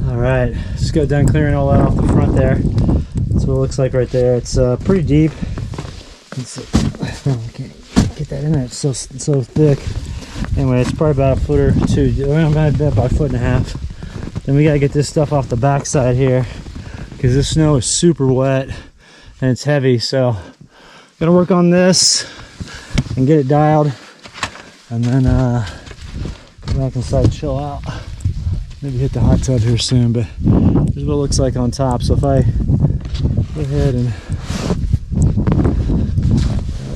Alright, just got done clearing all that off the front there. That's what it looks like right there. It's pretty deep. I can't get that in there. It's so thick. Anyway, it's probably about a foot or two. I'm gonna bet about a foot and a half. Then we gotta get this stuff off the back side here because this snow is super wet and it's heavy. So gonna work on this and get it dialed, and then go back inside and chill out. Maybe hit the hot tub here soon, but this is what it looks like on top. So if I go ahead and go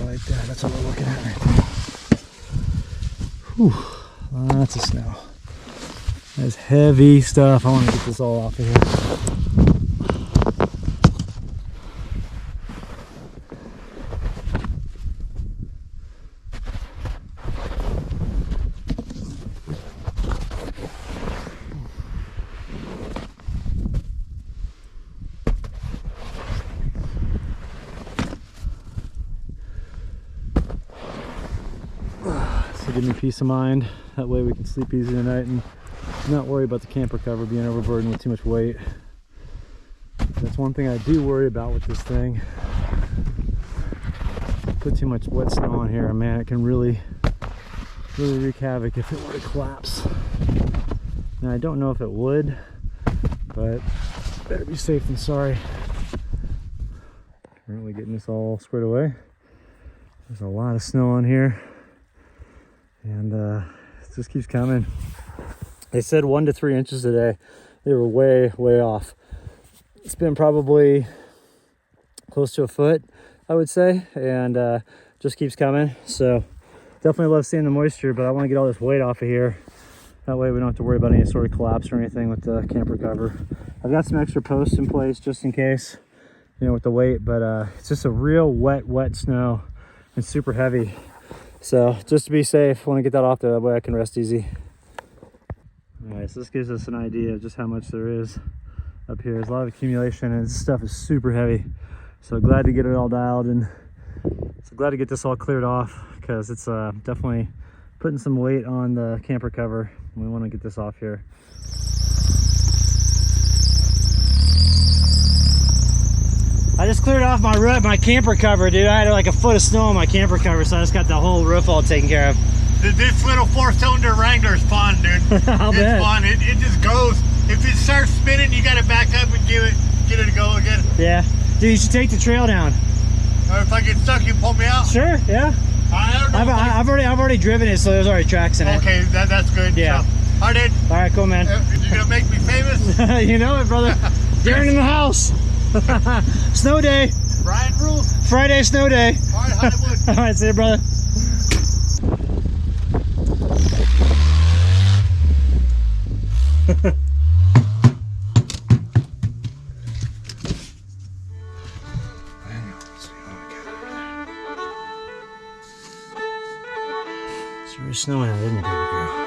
like that, that's what we're looking at right there. Whew, lots of snow. That's heavy stuff. I want to get this all off of here. Give me peace of mind. That way we can sleep easy tonight and not worry about the camper cover being overburdened with too much weight. That's one thing I do worry about with this thing. Put too much wet snow on here, man, it can really wreak havoc if it were to collapse. Now I don't know if it would, but better be safe than sorry. Currently getting this all squared away. There's a lot of snow on here. And it just keeps coming. They said 1 to 3 inches today. They were way off. It's been probably close to a foot, I would say, and just keeps coming. So definitely love seeing the moisture, but I want to get all this weight off of here. That way we don't have to worry about any sort of collapse or anything with the camper cover. I've got some extra posts in place just in case, you know, with the weight, but it's just a real wet snow and super heavy. So just to be safe, I want to get that off there, that way I can rest easy. Alright, so this gives us an idea of just how much there is up here. There's a lot of accumulation and this stuff is super heavy. So glad to get it all dialed, and so glad to get this all cleared off because it's definitely putting some weight on the camper cover. We want to get this off here. I just cleared off my camper cover, dude. I had like a foot of snow on my camper cover, so I just got the whole roof all taken care of. This little 4-cylinder Wrangler is fun, dude. I'll bet. It's fun. It just goes. If it starts spinning, you got to back up and get it to go again. Yeah. Dude, you should take the trail down. If I get stuck, you pull me out? Sure, yeah. I don't know. I've already driven it, so there's already tracks in it. Okay, that's good. Yeah. So, all right, dude. All right, cool, man. You're going to make me famous? You know it, brother. Darren in the house. Snow day. Brian rules. Friday, snow day. All right, Hollywood. All right, see you, brother. It's really snowing out, isn't it, baby girl?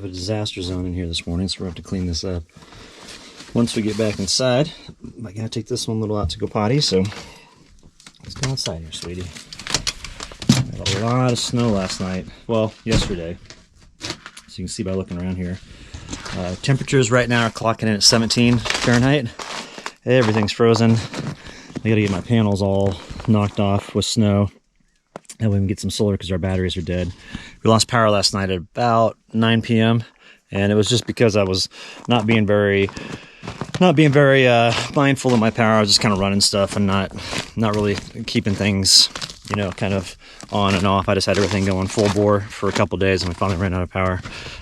a disaster zone in here this morning, so we're going to have to clean this up. Once we get back inside, I gotta take this one little out to go potty, so let's go outside here, sweetie. We had a lot of snow last night. Well, yesterday. So you can see by looking around here. Temperatures right now are clocking in at 17 Fahrenheit. Everything's frozen. I gotta get my panels all knocked off with snow. And we can get some solar because our batteries are dead. We lost power last night at about 9 p.m. And it was just because I was not being very mindful of my power. I was just kind of running stuff and not really keeping things, you know, kind of on and off. I just had everything going full bore for a couple days, and we finally ran out of power.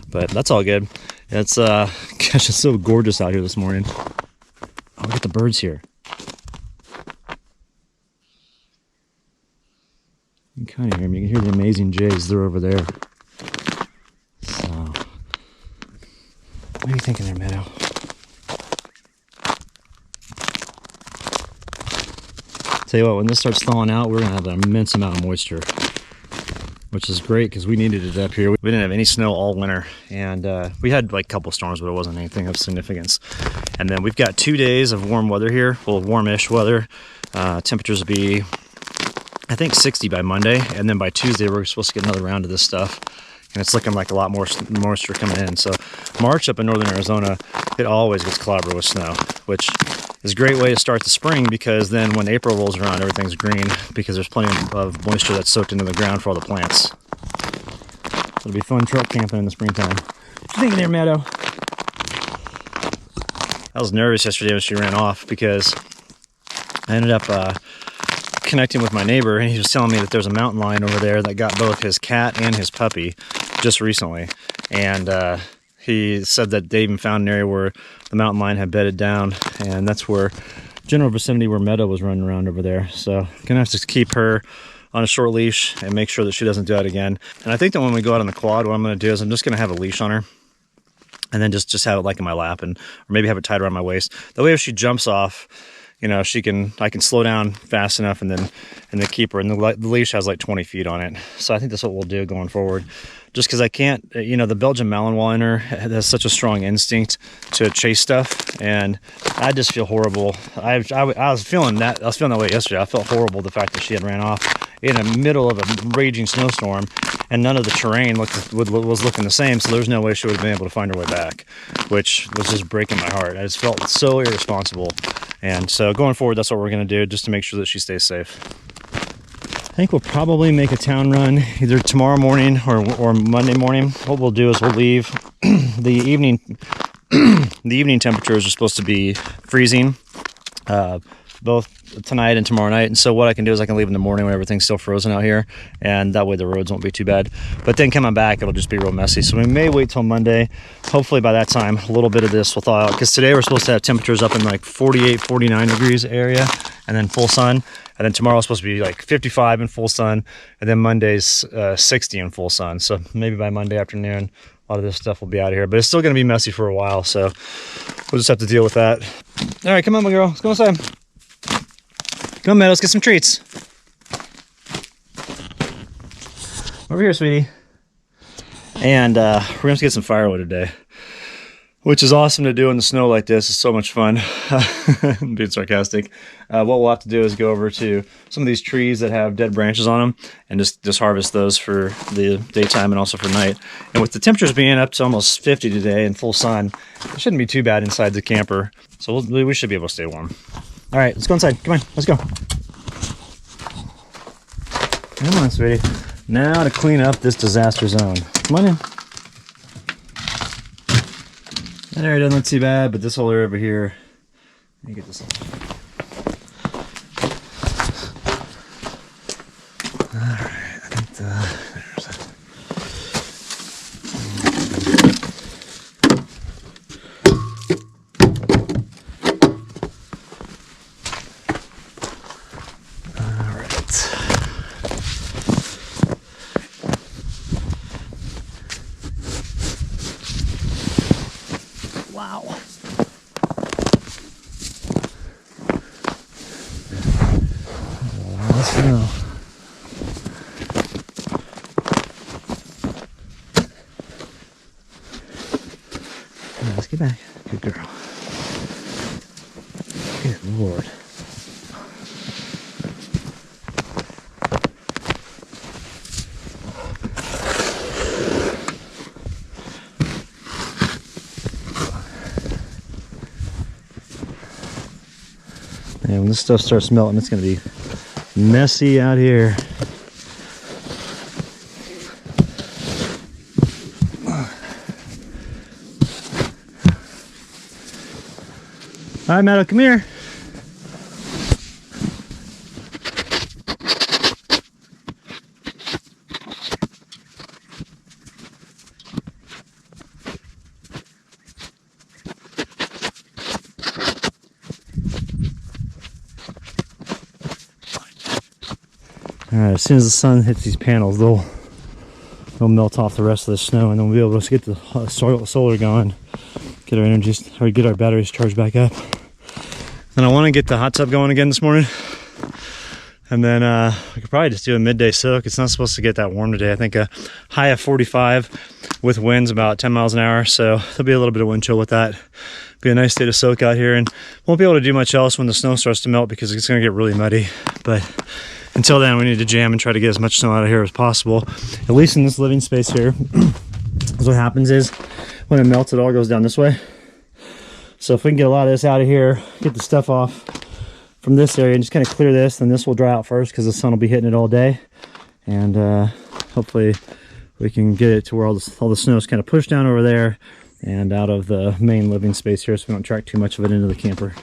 But that's all good. It's gosh, it's so gorgeous out here this morning. Oh, look at the birds here. You can kind of hear them. You can hear the amazing jays. They're over there. So, what are you thinking there, Meadow? Tell you what, when this starts thawing out, we're going to have an immense amount of moisture, which is great because we needed it up here. We didn't have any snow all winter, and we had like a couple storms, but it wasn't anything of significance. And then we've got 2 days of warm weather here, well, warmish weather. Temperatures will be, I think, 60 by Monday, and then by Tuesday we're supposed to get another round of this stuff. And it's looking like a lot more moisture coming in. So March up in northern Arizona, it always gets clobbered with snow, which is a great way to start the spring, because then when April rolls around, everything's green because there's plenty of moisture that's soaked into the ground for all the plants. It'll be fun truck camping in the springtime. What you thinking there, Meadow? I was nervous yesterday when she ran off because I ended up connecting with my neighbor, and he was telling me that there's a mountain lion over there that got both his cat and his puppy just recently. And he said that they even found an area where the mountain lion had bedded down, and that's where general vicinity where Meadow was running around over there. So gonna have to keep her on a short leash and make sure that she doesn't do that again. And I think that when we go out on the quad, what I'm gonna do is I'm just gonna have a leash on her, and then just have it like in my lap, or maybe have it tied around my waist. That way if she jumps off, you know, I can slow down fast enough and then keep her. And the leash has like 20 feet on it. So I think that's what we'll do going forward. Just because I can't, you know, the Belgian Malinois has such a strong instinct to chase stuff, and I just feel horrible. I was feeling that way yesterday. I felt horrible the fact that she had ran off in the middle of a raging snowstorm, and none of the terrain was looking the same. So there's no way she would have been able to find her way back, which was just breaking my heart. I just felt so irresponsible. And so going forward, that's what we're going to do, just to make sure that she stays safe. I think we'll probably make a town run either tomorrow morning or Monday morning. What we'll do is we'll leave the evening. The evening temperatures are supposed to be freezing, both tonight and tomorrow night. And so what I can do is I can leave in the morning when everything's still frozen out here, and that way the roads won't be too bad. But then coming back, it'll just be real messy. So we may wait till Monday. Hopefully by that time, a little bit of this will thaw out, because today we're supposed to have temperatures up in like 48, 49 degrees area, and then full sun. And then tomorrow's supposed to be like 55 in full sun, and then Monday's 60 in full sun. So maybe by Monday afternoon, a lot of this stuff will be out of here. But it's still going to be messy for a while, so we'll just have to deal with that. All right, come on, my girl. Let's go inside. Come on, Meadow. Let's get some treats. Over here, sweetie. And we're going to get some firewood today, which is awesome to do in the snow like this. It's so much fun. I'm being sarcastic. What we'll have to do is go over to some of these trees that have dead branches on them and just harvest those for the daytime and also for night. And with the temperatures being up to almost 50 today in full sun, it shouldn't be too bad inside the camper. So we should be able to stay warm. All right, let's go inside. Come on, let's go. Come on, sweetie. Now to clean up this disaster zone. Come on in. That area doesn't look too bad, but this whole area over here, let me get this off. Alright, I think there's it. Wow. Let us know. Get back. Good girl. Good Lord. And when this stuff starts melting, it's going to be messy out here. All right, Meadow, come here. All right, as soon as the sun hits these panels, they'll melt off the rest of the snow, and then we'll be able to get the solar going, get our energy, or get our batteries charged back up. And I want to get the hot tub going again this morning, and then we could probably just do a midday soak. It's not supposed to get that warm today. I think a high of 45 with winds about 10 miles an hour, so there'll be a little bit of wind chill with that. Be a nice day to soak out here, and won't be able to do much else when the snow starts to melt because it's going to get really muddy. But until then, we need to jam and try to get as much snow out of here as possible, at least in this living space here. So what happens is when it melts, it all goes down this way. So if we can get a lot of this out of here, get the stuff off from this area and just kind of clear this, then this will dry out first because the sun will be hitting it all day. And hopefully we can get it to where all the snow is kind of pushed down over there and out of the main living space here, so we don't track too much of it into the camper.